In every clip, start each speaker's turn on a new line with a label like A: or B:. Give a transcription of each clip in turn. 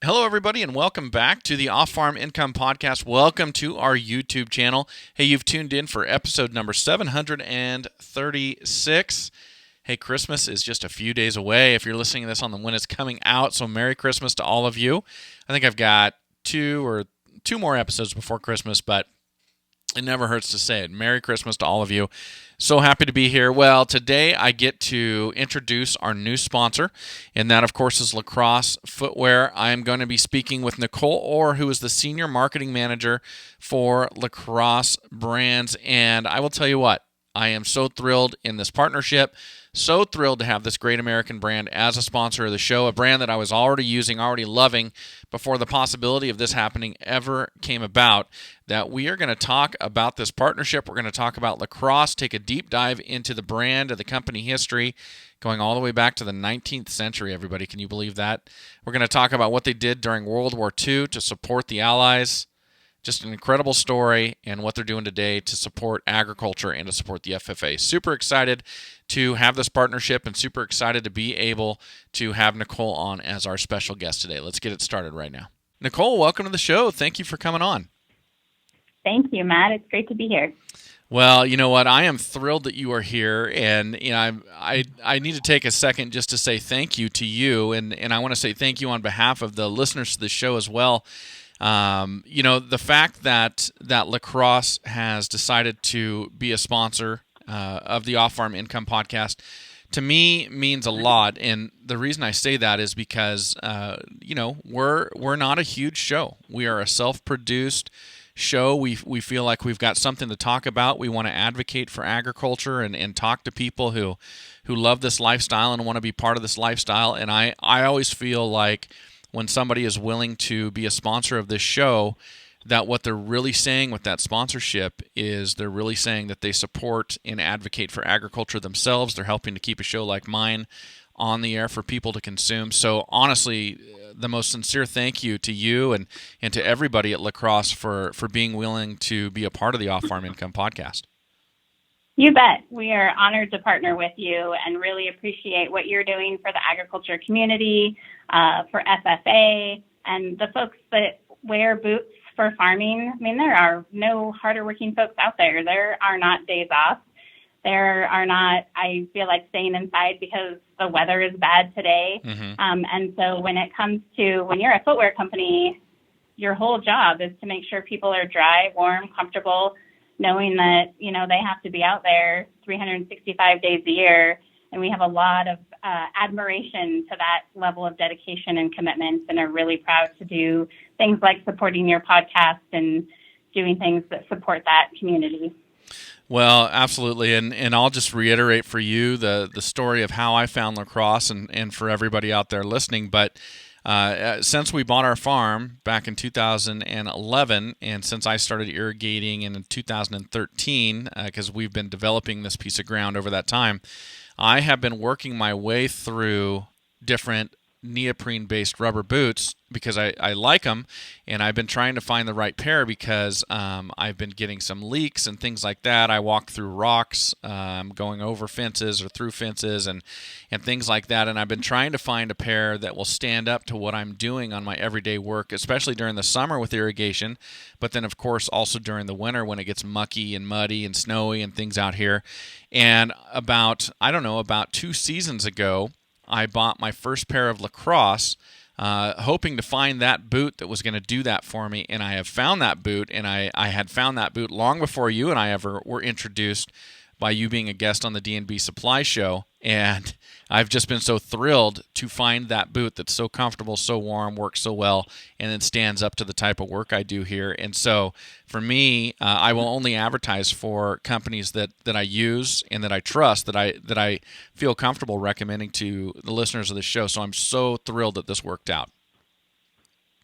A: Hello, everybody, and welcome back to the Off-Farm Income Podcast. Welcome to our YouTube channel. Hey, you've tuned in for episode number 736. Hey, Christmas is just a few days away if you're listening to this on when it's coming out, so Merry Christmas to all of you. I think I've got two more episodes before Christmas, but it never hurts to say it. Merry Christmas to all of you. So happy to be here. Well, today I get to introduce our new sponsor, and that, of course, is Lacrosse Footwear. I am going to be speaking with Nicole Orr, who is the Senior Marketing Manager for Lacrosse Brands, and I will tell you what, I am so thrilled in this partnership, so thrilled to have this great American brand as a sponsor of the show, a brand that I was already using, already loving before the possibility of this happening ever came about, that we are going to talk about this partnership. We're going to talk about lacrosse, take a deep dive into the brand and the company history, going all the way back to the 19th century, everybody. Can you believe that? We're going to talk about what they did during World War II to support the Allies. Just an incredible story, and what they're doing today to support agriculture and to support the FFA. Super excited to have this partnership and super excited to be able to have Nicole on as our special guest today. Let's get it started right now. Nicole, welcome to the show. Thank you for coming on.
B: Thank you, Matt. It's great to be here.
A: Well, you know what? I am thrilled that you are here, and I need to take a second just to say thank you to you, and I want to say thank you on behalf of the listeners to the show as well. The fact that Lacrosse has decided to be a sponsor of the Off-Farm Income Podcast, to me, means a lot. And the reason I say that is because, we're not a huge show. We are a self-produced show. We feel like we've got something to talk about. We want to advocate for agriculture and talk to people who love this lifestyle and want to be part of this lifestyle. And I always feel like when somebody is willing to be a sponsor of this show, that what they're really saying with that sponsorship is they're really saying that they support and advocate for agriculture themselves. They're helping to keep a show like mine on the air for people to consume. So honestly, the most sincere thank you to you and to everybody at Lacrosse for being willing to be a part of the Off-Farm Income Podcast.
B: You bet. We are honored to partner with you and really appreciate what you're doing for the agriculture community, for FFA, and the folks that wear boots for farming. I mean, there are no harder working folks out there. There are not days off. There are not, I feel like, staying inside because the weather is bad today.
A: Mm-hmm.
B: And so when it comes to, when you're a footwear company, your whole job is to make sure people are dry, warm, comfortable, knowing that, they have to be out there 365 days a year. And we have a lot of admiration to that level of dedication and commitment, and are really proud to do things like supporting your podcast and doing things that support that community.
A: Well, absolutely. And I'll just reiterate for you the story of how I found Lacrosse and for everybody out there listening. But since we bought our farm back in 2011, and since I started irrigating in 2013, because we've been developing this piece of ground over that time, I have been working my way through different neoprene-based rubber boots because I like them, and I've been trying to find the right pair because I've been getting some leaks and things like that. I walk through rocks, going over fences or through fences and things like that, and I've been trying to find a pair that will stand up to what I'm doing on my everyday work, especially during the summer with irrigation, but then, of course, also during the winter when it gets mucky and muddy and snowy and things out here. And about 2 seasons ago, I bought my first pair of Lacrosse, hoping to find that boot that was going to do that for me, and I have found that boot, and I had found that boot long before you and I ever were introduced by you being a guest on the D&B Supply Show, and I've just been so thrilled to find that boot that's so comfortable, so warm, works so well, and then stands up to the type of work I do here. And so for me, I will only advertise for companies that I use and that I trust, that I feel comfortable recommending to the listeners of the show. So I'm so thrilled that this worked out.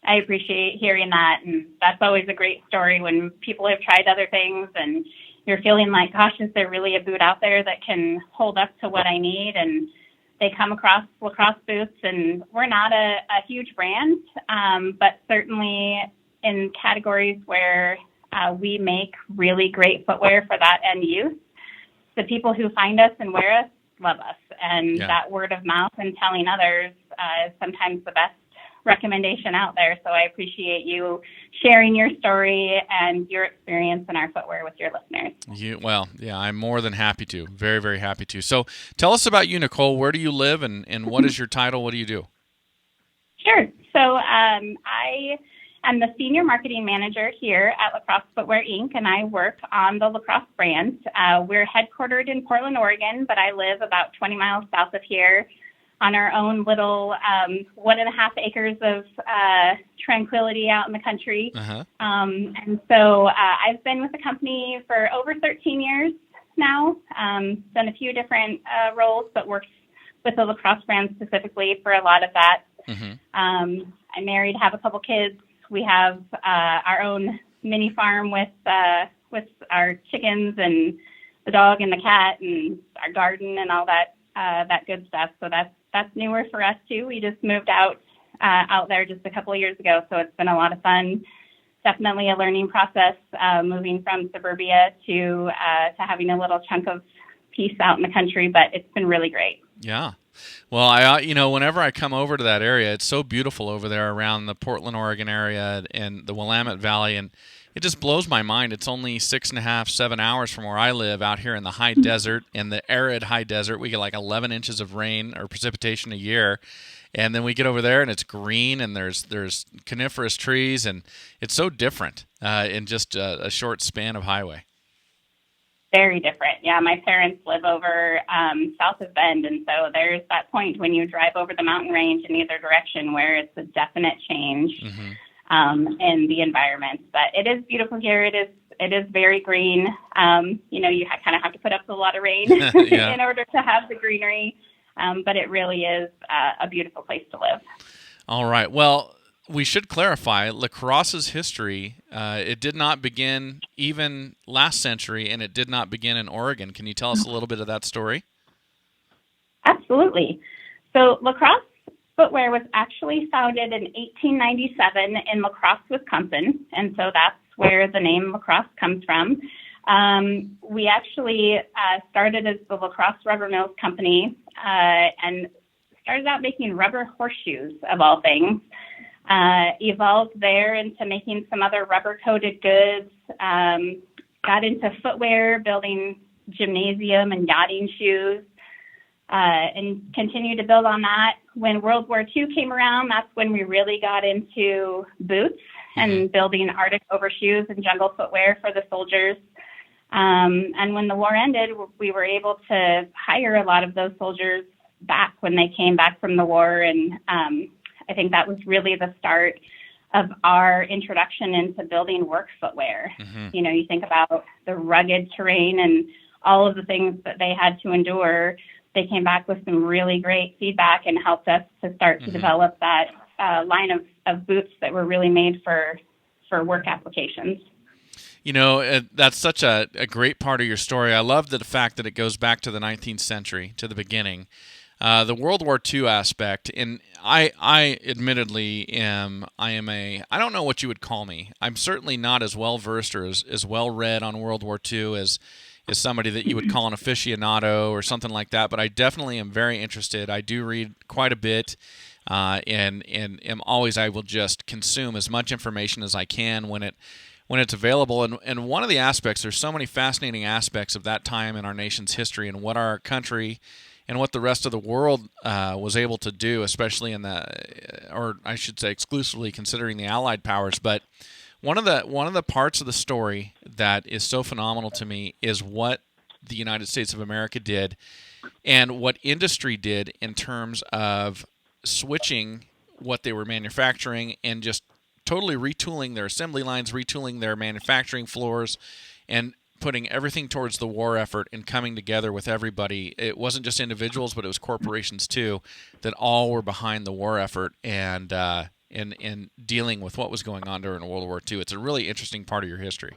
B: I appreciate hearing that, and that's always a great story when people have tried other things and you're feeling like, gosh, is there really a boot out there that can hold up to what I need? And they come across Lacrosse boots, and we're not a huge brand, but certainly in categories where we make really great footwear for that end use, the people who find us and wear us love us. And that word of mouth and telling others is sometimes the best recommendation out there. So I appreciate you sharing your story and your experience in our footwear with your listeners.
A: I'm more than happy to. Very, very happy to. So tell us about you, Nicole. Where do you live, and what is your title? What do you do?
B: Sure. So I am the Senior Marketing Manager here at Lacrosse Footwear, Inc., and I work on the Lacrosse brand. We're headquartered in Portland, Oregon, but I live about 20 miles south of here on our own little 1.5 acres of tranquility out in the country.
A: Uh-huh.
B: And so I've been with the company for over 13 years now, done a few different roles, but worked with the Lacrosse brand specifically for a lot of that.
A: Mm-hmm.
B: I'm married, have a couple kids. We have our own mini farm with our chickens and the dog and the cat and our garden and all that good stuff. So that's newer for us too. We just moved out there just a couple of years ago, so it's been a lot of fun. Definitely a learning process, moving from suburbia to having a little chunk of peace out in the country, but it's been really great.
A: Yeah. Well, whenever I come over to that area, it's so beautiful over there around the Portland, Oregon area and the Willamette Valley, and it just blows my mind. It's only 6.5, 7 hours from where I live out here in the high desert, in the arid high desert. We get like 11 inches of rain or precipitation a year, and then we get over there and it's green and there's coniferous trees, and it's so different in just a short span of highway.
B: Very different. Yeah, my parents live over south of Bend, and so there's that point when you drive over the mountain range in either direction where it's a definite change in the environment. But it is beautiful here. It is very green. You kind of have to put up with a lot of rain in order to have the greenery, but it really is a beautiful place to live.
A: All right. Well, we should clarify lacrosse's history. It did not begin even last century, and it did not begin in Oregon. Can you tell us a little bit of that story?
B: Absolutely. So Lacrosse Footwear was actually founded in 1897 in La Crosse, Wisconsin, and so that's where the name lacrosse comes from. We actually started as the Lacrosse Rubber Mills Company and started out making rubber horseshoes, of all things. Evolved there into making some other rubber-coated goods, got into footwear, building gymnasium and yachting shoes, and continued to build on that. When World War II came around, that's when we really got into boots and building Arctic overshoes and jungle footwear for the soldiers. And when the war ended, we were able to hire a lot of those soldiers back when they came back from the war, and I think that was really the start of our introduction into building work footwear. You know, you think about the rugged terrain and all of the things that they had to endure. They came back with some really great feedback and helped us to start to develop that line of boots that were really made for work applications.
A: You know, that's such a great part of your story. I love the fact that it goes back to the 19th century, to the beginning. The World War II aspect, and I admittedly I don't know what you would call me. I'm certainly not as well versed or as well read on World War II as somebody that you would call an aficionado or something like that, but I definitely am very interested. I do read quite a bit, and am always, I will just consume as much information as I can when it's available. And one of the aspects, there's so many fascinating aspects of that time in our nation's history and what our country and what the rest of the world was able to do, especially or I should say exclusively considering the Allied powers. But one of the parts of the story that is so phenomenal to me is what the United States of America did and what industry did in terms of switching what they were manufacturing and just totally retooling their assembly lines, retooling their manufacturing floors, and putting everything towards the war effort and coming together with everybody. It wasn't just individuals, but it was corporations too, that all were behind the war effort and dealing with what was going on during World War II. It's a really interesting part of your history.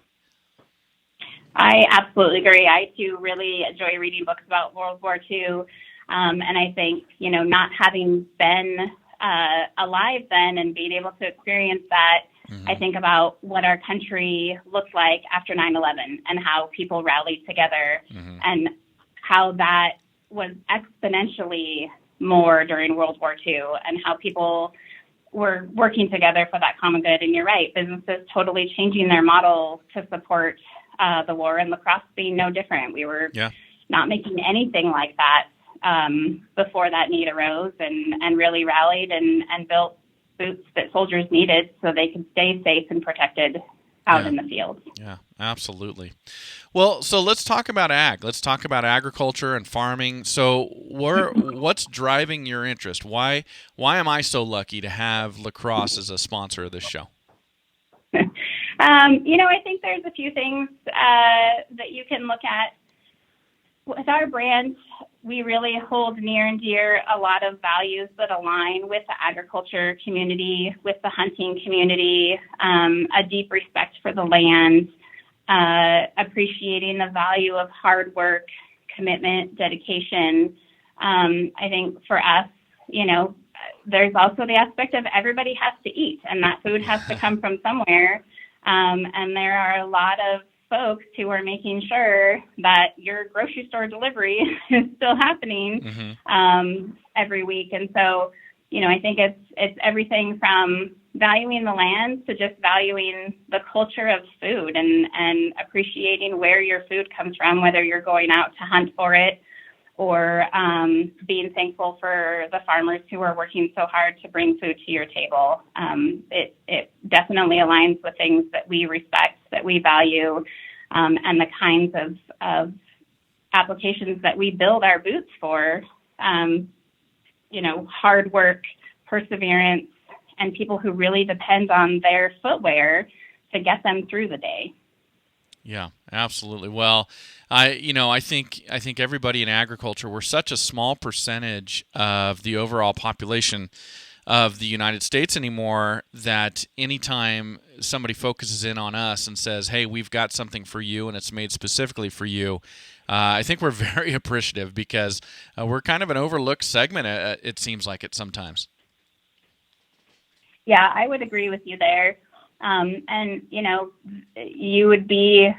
B: I absolutely agree. I too really enjoy reading books about World War II, and I think, you know, not having been alive then and being able to experience that, I think about what our country looked like after 9/11 and how people rallied together and how that was exponentially more during World War II and how people we're working together for that common good. And you're right, businesses totally changing their model to support the war, and lacrosse being no different. We were not making anything like that before that need arose, and really rallied and built boots that soldiers needed so they could stay safe and protected out in the field.
A: Yeah, absolutely. Well, so let's talk about ag. Let's talk about agriculture and farming. So what's driving your interest? Why am I so lucky to have Lacrosse as a sponsor of this show?
B: I think there's a few things that you can look at. With our brand, we really hold near and dear a lot of values that align with the agriculture community, with the hunting community, a deep respect for the land, appreciating the value of hard work, commitment, dedication. I think for us, there's also the aspect of everybody has to eat, and that food has to come from somewhere. And there are a lot of folks who are making sure that your grocery store delivery is still happening every week. And so, I think it's everything from valuing the land to just valuing the culture of food and appreciating where your food comes from, whether you're going out to hunt for it or being thankful for the farmers who are working so hard to bring food to your table. It definitely aligns with things that we respect, that we value, and the kinds of applications that we build our boots for, hard work, perseverance, and people who really depend on their footwear to get them through the day.
A: Yeah, absolutely. Well, I think everybody in agriculture, we're such a small percentage of the overall population of the United States anymore that anytime somebody focuses in on us and says, hey, we've got something for you and it's made specifically for you, I think we're very appreciative because we're kind of an overlooked segment, it seems like it sometimes.
B: Yeah, I would agree with you there. And, you would be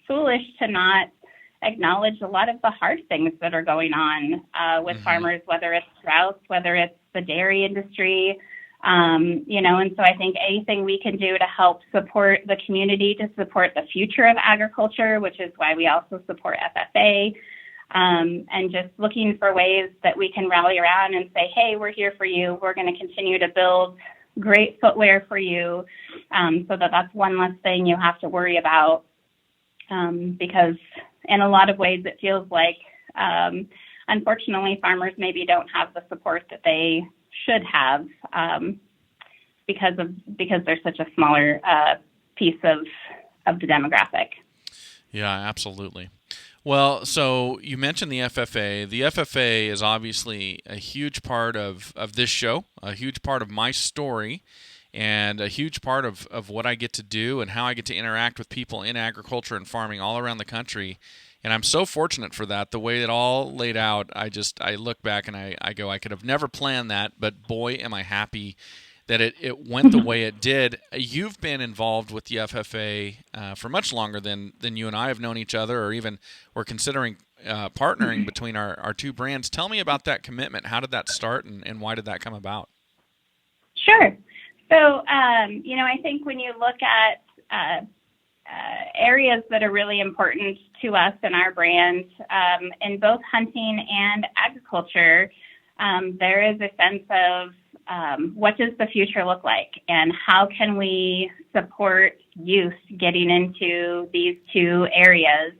B: foolish to not acknowledge a lot of the hard things that are going on with farmers, whether it's droughts, whether it's the dairy industry, and so I think anything we can do to help support the community, to support the future of agriculture, which is why we also support FFA, and just looking for ways that we can rally around and say, hey, we're here for you. We're going to continue to build great footwear for you, so that's one less thing you have to worry about, because in a lot of ways it feels like, unfortunately, farmers maybe don't have the support that they should have, because they're such a smaller piece of the demographic.
A: Yeah, absolutely. Well, so you mentioned the FFA. The FFA is obviously a huge part of this show, a huge part of my story, and a huge part of what I get to do and how I get to interact with people in agriculture and farming all around the country. And I'm so fortunate for that. The way it all laid out, I look back and I go, I could have never planned that, but boy, am I happy that it went the way it did. You've been involved with the FFA for much longer than you and I have known each other, or even we're considering partnering between our two brands. Tell me about that commitment. How did that start, and why did that come about?
B: Sure. So, I think when you look at areas that are really important to us and our brand, in both hunting and agriculture, there is a sense of what does the future look like, and how can we support youth getting into these two areas?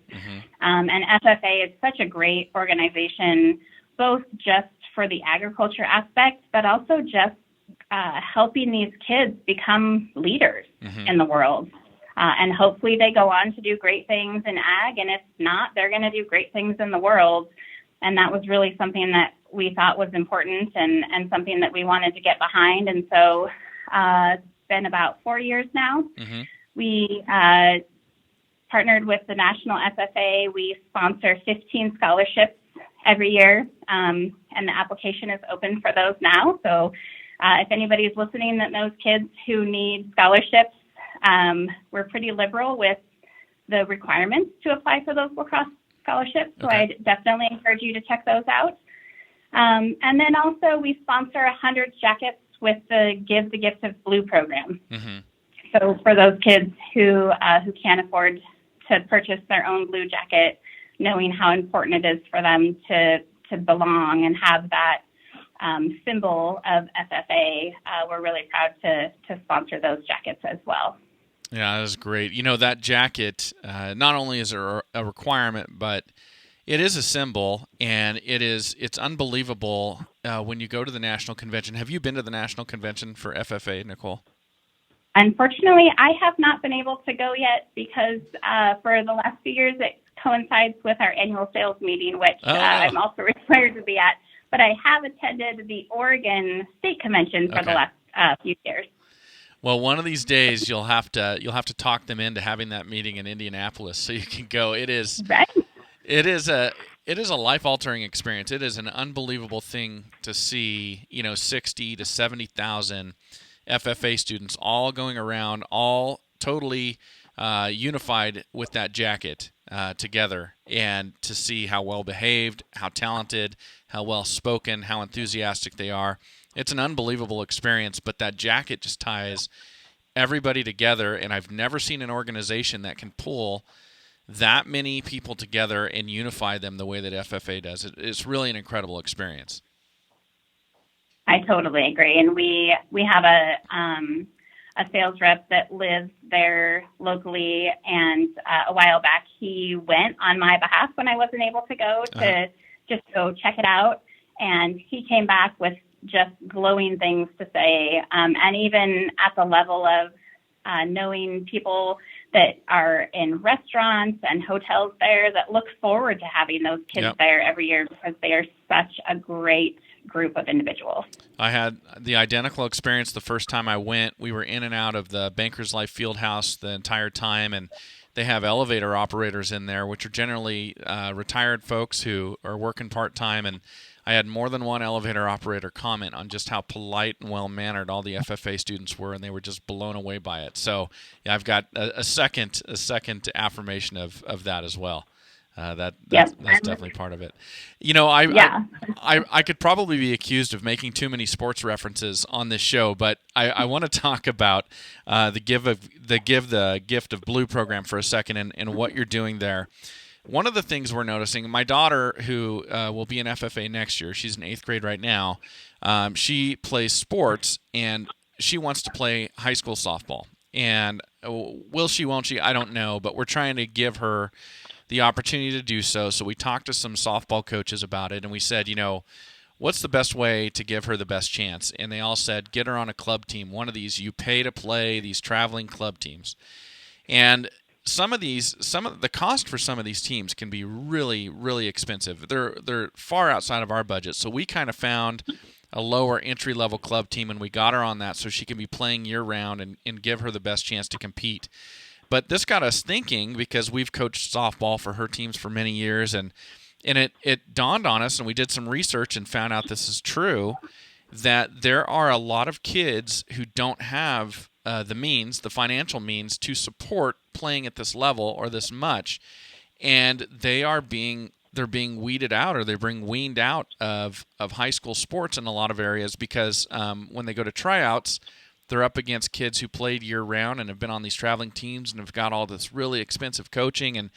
B: And FFA is such a great organization, both just for the agriculture aspect, but also just helping these kids become leaders in the world. And hopefully they go on to do great things in ag, and if not, they're going to do great things in the world. And that was really something that we thought was important and something that we wanted to get behind. And so it's been about 4 years now. We partnered with the National FFA. We sponsor 15 scholarships every year, and the application is open for those now. So if anybody's listening that knows kids who need scholarships, we're pretty liberal with the requirements to apply for those lacrosse scholarships. So I'd definitely encourage you to check those out. And then also we sponsor 100 jackets with the Give the Gift of Blue program.
A: Mm-hmm.
B: So for those kids who can't afford to purchase their own blue jacket, knowing how important it is for them to belong and have that symbol of FFA, we're really proud to sponsor those jackets as well.
A: Yeah, that is great. You know, that jacket, not only is it a requirement, but it is a symbol, and it's unbelievable when you go to the national convention. Have you been to the national convention for FFA, Nicole?
B: Unfortunately, I have not been able to go yet because for the last few years it coincides with our annual sales meeting, which I'm also required to be at. But I have attended the Oregon State Convention for the last few years.
A: Well, one of these days you'll have to talk them into having that meeting in Indianapolis so you can go. It is
B: right.
A: It is a life-altering experience. It is an unbelievable thing to see, 60 to 70,000 FFA students all going around, all totally unified with that jacket together, and to see how well-behaved, how talented, how well-spoken, how enthusiastic they are. It's an unbelievable experience, but that jacket just ties everybody together, and I've never seen an organization that can pull that many people together and unify them the way that FFA does. It's really an incredible experience.
B: I totally agree, and we have a sales rep that lives there locally, and a while back he went on my behalf when I wasn't able to go to just go check it out, and he came back with just glowing things to say, and even at the level of knowing people that are in restaurants and hotels there that look forward to having those kids there every year because they are such a great group of individuals.
A: I had the identical experience the first time I went. We were in and out of the Bankers Life Fieldhouse the entire time, and they have elevator operators in there, which are generally retired folks who are working part-time, and I had more than one elevator operator comment on just how polite and well-mannered all the FFA students were, and they were just blown away by it. So yeah, I've got a second affirmation of that as well. That's definitely part of it. I could probably be accused of making too many sports references on this show, but I want to talk about the Give the Gift of Blue program for a second and what you're doing there. One of the things we're noticing, my daughter, who will be in FFA next year, she's in 8th grade right now, she plays sports, and she wants to play high school softball. And will she, won't she, I don't know, but we're trying to give her the opportunity to do so. So we talked to some softball coaches about it, and we said, what's the best way to give her the best chance? And they all said, get her on a club team, one of these you pay to play, these traveling club teams. And some of the cost for some of these teams can be really, really expensive. They're far outside of our budget. So we kind of found a lower entry-level club team, and we got her on that so she can be playing year-round and give her the best chance to compete. But this got us thinking, because we've coached softball for her teams for many years, and it dawned on us, and we did some research and found out this is true, that there are a lot of kids who don't have the financial means to support playing at this level or this much, and they're being weeded out, or they're being weaned out of high school sports in a lot of areas because when they go to tryouts, they're up against kids who played year-round and have been on these traveling teams and have got all this really expensive coaching and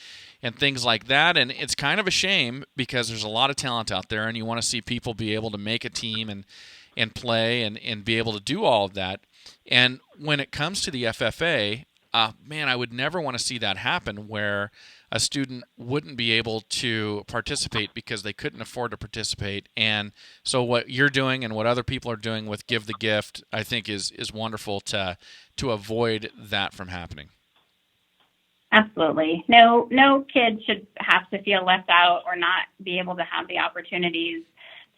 A: things like that. And it's kind of a shame because there's a lot of talent out there, and you want to see people be able to make a team and play and be able to do all of that. And when it comes to the FFA, I would never want to see that happen where a student wouldn't be able to participate because they couldn't afford to participate. And so what you're doing and what other people are doing with Give the Gift, I think is wonderful to avoid that from happening.
B: Absolutely. No kid should have to feel left out or not be able to have the opportunities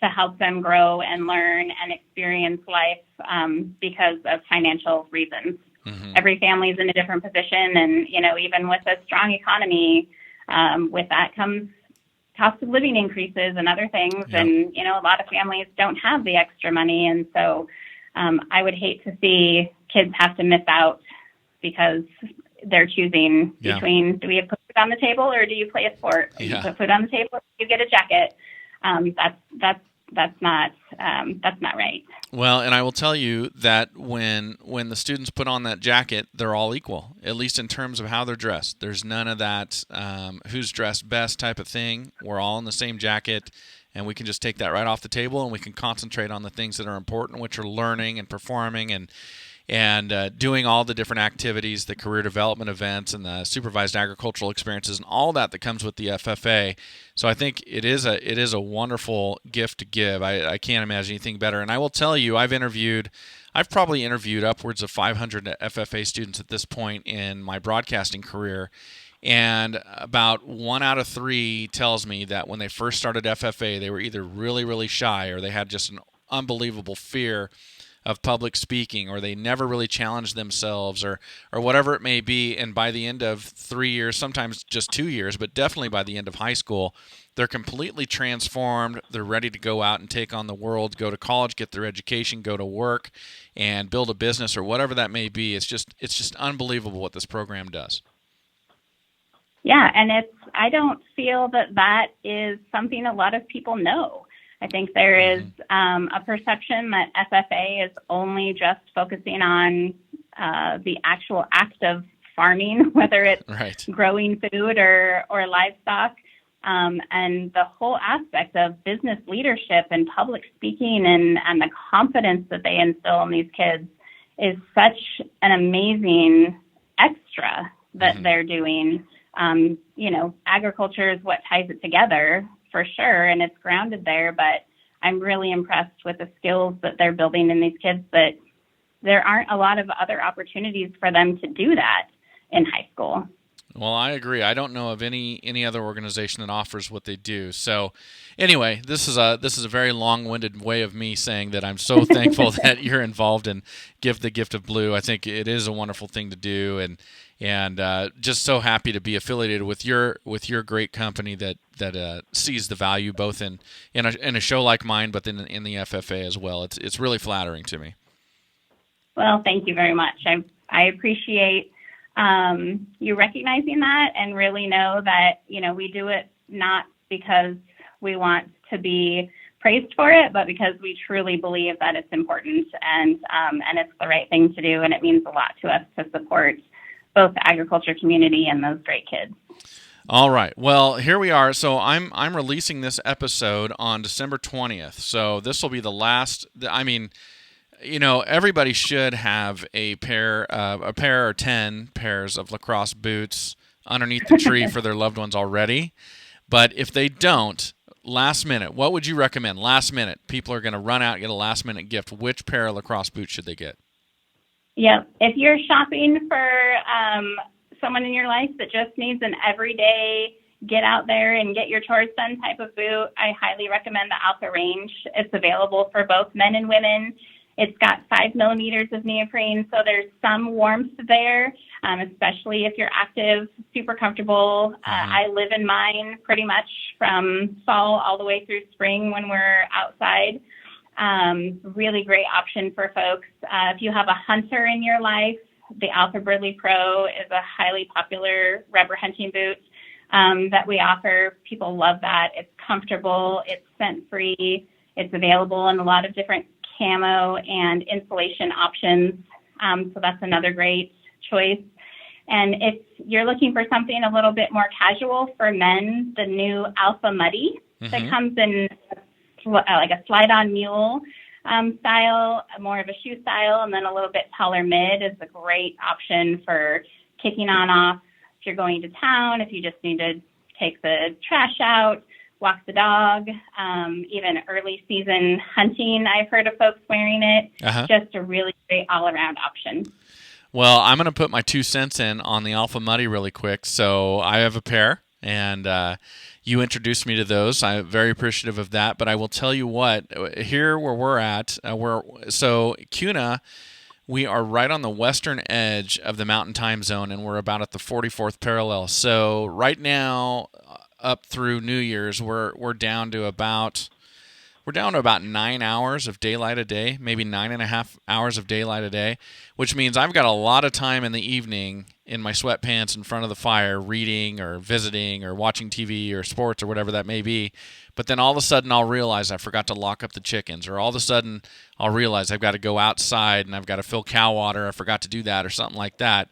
B: to help them grow and learn and experience life because of financial reasons. Mm-hmm. Every family is in a different position, and even with a strong economy, with that comes cost of living increases and other things. Yep. And a lot of families don't have the extra money, and so I would hate to see kids have to miss out because they're choosing between, do we put food on the table or do you play a sport? You put food on the table, you get a jacket. That's that's not right.
A: Well, and I will tell you that when the students put on that jacket, they're all equal, at least in terms of how they're dressed. There's none of that who's dressed best type of thing. We're all in the same jacket, and we can just take that right off the table, and we can concentrate on the things that are important, which are learning and performing and doing all the different activities, the career development events, and the supervised agricultural experiences, and all that comes with the FFA. So I think it is a wonderful gift to give. I can't imagine anything better. And I will tell you, I've probably interviewed upwards of 500 FFA students at this point in my broadcasting career. And about 1 out of 3 tells me that when they first started FFA, they were either really, really shy, or they had just an unbelievable fear of public speaking, or they never really challenged themselves, or whatever it may be. And by the end of 3 years, sometimes just 2 years, but definitely by the end of high school, they're completely transformed. They're ready to go out and take on the world, go to college, get their education, go to work, and build a business, or whatever that may be. It's just unbelievable what this program does.
B: Yeah, and I don't feel that is something a lot of people know. I think there is a perception that FFA is only just focusing on the actual act of farming, whether it's growing food or livestock, and the whole aspect of business leadership and public speaking and the confidence that they instill in these kids is such an amazing extra that they're doing. Agriculture is what ties it together, for sure, and it's grounded there, but I'm really impressed with the skills that they're building in these kids, that there aren't a lot of other opportunities for them to do that in high school.
A: Well, I agree. I don't know of any other organization that offers what they do. So, anyway, this is a very long-winded way of me saying that I'm so thankful that you're involved in Give the Gift of Blue. I think it is a wonderful thing to do, and just so happy to be affiliated with your great company that sees the value both in a show like mine, but then in the FFA as well. It's really flattering to me.
B: Well, thank you very much. I appreciate you recognizing that, and really know that we do it not because we want to be praised for it, but because we truly believe that it's important and it's the right thing to do, and it means a lot to us to support both the agriculture community and those great kids.
A: All right. Well, here we are. So I'm releasing this episode on December 20th. So this will be the last. Everybody should have a pair or 10 pairs of lacrosse boots underneath the tree for their loved ones already. But if they don't, last minute, what would you recommend? Last minute, people are going to run out and get a last minute gift. Which pair of lacrosse boots should they get?
B: Yep. If you're shopping for someone in your life that just needs an everyday get out there and get your chores done type of boot, I highly recommend the Alpha range. It's available for both men and women. It's got 5 millimeters of neoprene, so there's some warmth there, especially if you're active, super comfortable. I live in mine pretty much from fall all the way through spring when we're outside. Really great option for folks. If you have a hunter in your life, the Alpha Burley Pro is a highly popular rubber hunting boot that we offer. People love that. It's comfortable. It's scent-free. It's available in a lot of different camo and insulation options. So that's another great choice. And if you're looking for something a little bit more casual for men, the new Alpha Muddy that comes in like a slide-on mule style, more of a shoe style, and then a little bit taller mid is a great option for kicking on off if you're going to town, if you just need to take the trash out, walk the dog, even early season hunting. I've heard of folks wearing it. Just a really great all-around option.
A: Well, I'm going to put my 2 cents in on the Alpha Muddy really quick. So I have a pair, and you introduced me to those. I'm very appreciative of that. But I will tell you what, here where we're at, so CUNA, we are right on the western edge of the Mountain Time Zone, and we're about at the 44th parallel. So right now, up through New Year's, we're down to about we're down to about 9 hours of daylight a day, maybe 9.5 hours of daylight a day, which means I've got a lot of time in the evening in my sweatpants in front of the fire reading or visiting or watching TV or sports or whatever that may be. But then all of a sudden I'll realize I forgot to lock up the chickens, or all of a sudden I'll realize I've got to go outside and I've got to fill cow water. I forgot to do that or something like that.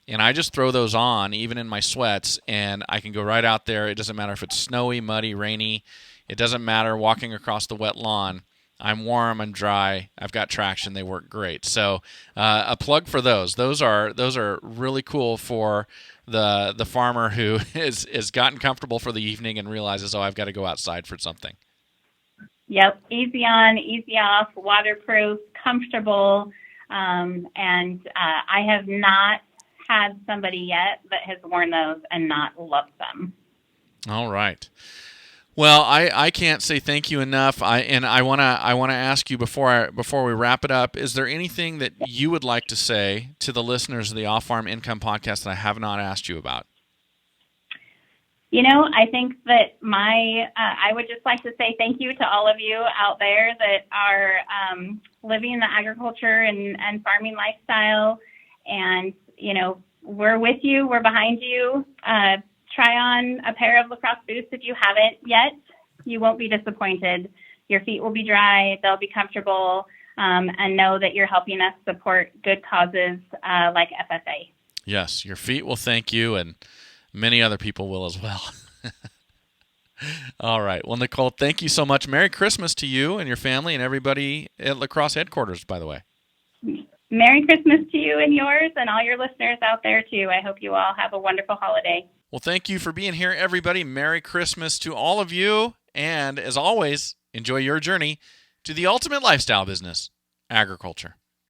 A: And I just throw those on, even in my sweats, and I can go right out there. It doesn't matter if it's snowy, muddy, rainy. It doesn't matter walking across the wet lawn. I'm warm, I'm dry, I've got traction, they work great. So a plug for those. Those are really cool for the farmer who is gotten comfortable for the evening and realizes, oh, I've got to go outside for something.
B: Yep, easy on, easy off, waterproof, comfortable, and I have not had somebody yet that has worn those and not loved them.
A: All right. Well, I can't say thank you enough. I wanna ask you before we wrap it up. Is there anything that you would like to say to the listeners of the Off Farm Income Podcast that I have not asked you about?
B: I think that I would just like to say thank you to all of you out there that are living the agriculture and farming lifestyle. And, we're with you. We're behind you. Try on a pair of Lacrosse boots if you haven't yet. You won't be disappointed. Your feet will be dry. They'll be comfortable. And know that you're helping us support good causes like FFA.
A: Yes, your feet will thank you, and many other people will as well. All right. Well, Nicole, thank you so much. Merry Christmas to you and your family and everybody at Lacrosse headquarters, by the way.
B: Merry Christmas to you and yours and all your listeners out there, too. I hope you all have a wonderful holiday.
A: Well, thank you for being here, everybody. Merry Christmas to all of you. And as always, enjoy your journey to the ultimate lifestyle business, agriculture.